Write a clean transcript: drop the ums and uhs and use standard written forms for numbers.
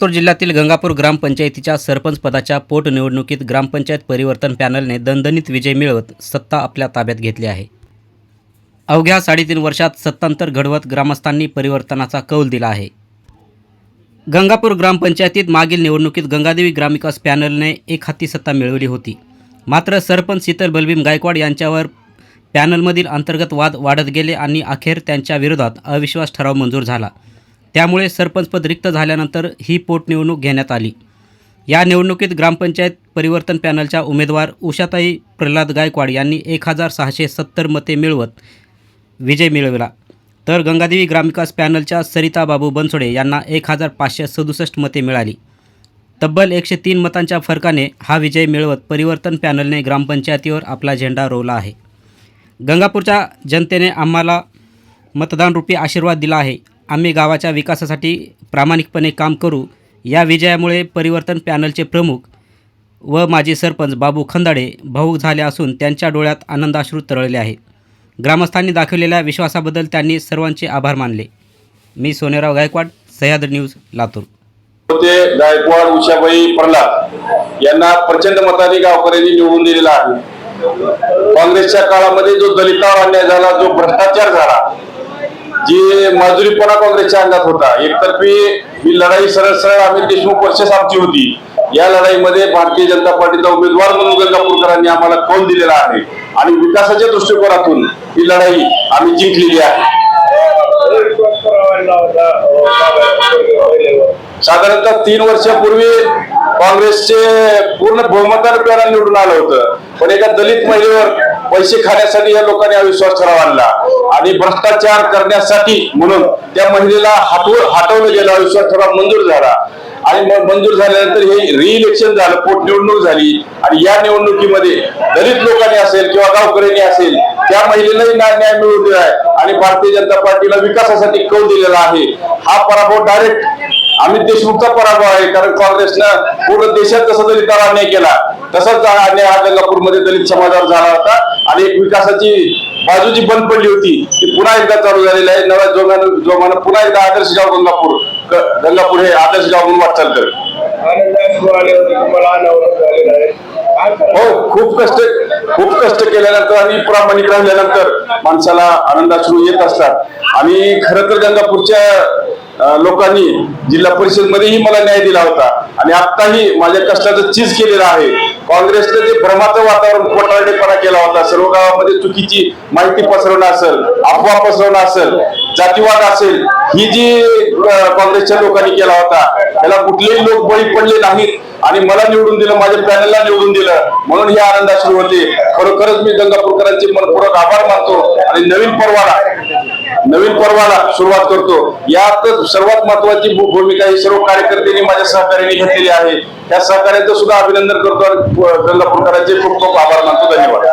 लातूर जिल्ह्यातील गंगापूर ग्रामपंचायतीच्या सरपंच पदाच्या पोटनिवडणुकीत ग्रामपंचायत परिवर्तन पॅनलने दणदणीत विजय मिळवत सत्ता आपल्या ताब्यात घेतली आहे। अवघ्या 3.5 वर्षात सत्तांतर घडवत ग्रामस्थांनी परिवर्तनाचा कौल दिला आहे। गंगापूर ग्रामपंचायतीत मागील निवडणुकीत गंगादेवी ग्रामविकास पॅनलने एकहाती सत्ता मिळवली होती। मात्र सरपंच शीतल बलभीम गायकवाड यांच्यावर पॅनलमधील अंतर्गत वाद वाढत गेले आणि अखेर त्यांच्या विरोधात अविश्वास ठराव मंजूर झाला। त्यामुळे सरपंचपद रिक्त झाल्यानंतर ही पोटनिवडणूक घेण्यात आली। या निवडणुकीत ग्रामपंचायत परिवर्तन पॅनलच्या उमेदवार उषाताई प्रल्हाद गायकवाड यांनी 1670 मते मिळवत विजय मिळवला, तर गंगादेवी ग्रामविकास पॅनलच्या सरिता बाबू बनसोडे यांना 1567 मते मिळाली। तब्बल 103 मतांच्या फरकाने हा विजय मिळवत परिवर्तन पॅनलने ग्रामपंचायतीवर आपला झेंडा रोवला आहे। गंगापूरच्या जनतेने आम्हाला मतदानरूपी आशीर्वाद दिला आहे। आम्ही गावाच्या विकासासाठी प्रामाणिकपणे काम करू। या विजयामुळे परिवर्तन पॅनलचे प्रमुख व माजी सरपंच बाबू खंदाडे भावूक झाले असून त्यांच्या डोळ्यात आनंदाश्रू तरळले आहेत। ग्रामस्थांनी दाखवलेल्या विश्वासाबद्दल त्यांनी सर्वांचे आभार मानले। मी सोनेराव गायकवाड, सह्याद्री न्यूज, लातूर। गायकवाड उषाबाई प्रल्हाद यांना प्रचंड मताने गावकऱ्यांनी निवडून दिलेला आहे। काँग्रेसच्या काळामध्ये जो दलितांवर अन्याय झाला, जो भ्रष्टाचार झाला, जी मजुरीपणा काँग्रेसच्या अंगात होता, एकतर्फी ही लढाई सरळ अमित देशमुख वर्सेस आमची होती। या लढाईमध्ये भारतीय जनता पार्टीचा उमेदवार म्हणून गंगापूरकरांनी आम्हाला कौल दिलेला आहे आणि विकासाच्या दृष्टिकोनातून ही लढाई आम्ही जिंकलेली आहे। साधारणतः 3 वर्षापूर्वी काँग्रेसचे पूर्ण बहुमताने पॅनल निवडून आलं होतं, पण एका दलित महिलेवर पैसे खाण्यासाठी या लोकांनी अविश्वास ठराव आणला आणि भ्रष्टाचार करण्यासाठी म्हणून त्या महिलेला हटवलं गेलं। अविश्वास ठराव मंजूर झाला आणि मंजूर झाल्यानंतर हे रिइलेक्शन झालं, पोटनिवडणूक झाली आणि या निवडणुकीमध्ये दलित लोकांनी असेल किंवा गावकऱ्यांनी असेल त्या महिलेलाही न्याय मिळवून दिला आहे आणि भारतीय जनता पार्टीला विकासासाठी कौल दिलेला आहे। हा पराभव डायरेक्ट अमित देशमुखचा पराभव आहे, कारण काँग्रेसनं पूर्ण देशात जसं दलितांवर अन्याय केला तसाच अन्याय हा गंगापूरमध्ये दलित समाजावर झाला होता आणि एक विकासाची बाजू जी बंद पडली होती ती पुन्हा एकदा चालू झालेली आहे। नव्या जोमानं पुन्हा एकदा आदर्श गाव गंगापूर हे आदर्श गाव म्हणून वाटचाल करेल। हो, खूप कष्ट केल्यानंतर आणि प्रामाणिक राहिल्यानंतर माणसाला आनंदाश्रू येत असतात आणि खरं तर गंगापूरच्या लोकांनी जिल्हा परिषद मध्येही मला न्याय दिला होता आणि आत्ताही माझ्या कष्टाचं चीज केलेलं आहे। काँग्रेसने जे भ्रमाचं वातावरण, खोटारडेपणा केला होता, सर्व गावामध्ये चुकीची माहिती पसरवणं असेल, अफवा पसरवणं असेल, जातीवाद असेल, ही जी काँग्रेसच्या लोकांनी केला होता त्याला कुठलेही लोक बळी पडले नाहीत आणि मला निवडून दिलं, माझ्या पॅनलला निवडून दिलं, म्हणून हे आनंदाश्रू होते। खरोखरच मी गंगापूरकरांचे मनपूर्वक आभार मानतो आणि नवीन पर्वाला सुरुवात करतो। यात सर्वात महत्वाची भूमिका ही सर्व कार्यकर्त्यांनी, माझ्या सहकार्याने घेतलेली आहे। त्या सहकार्याचं सुद्धा अभिनंदन करतो आणि गंगापूरकरांचे खूप खूप आभार मानतो। धन्यवाद।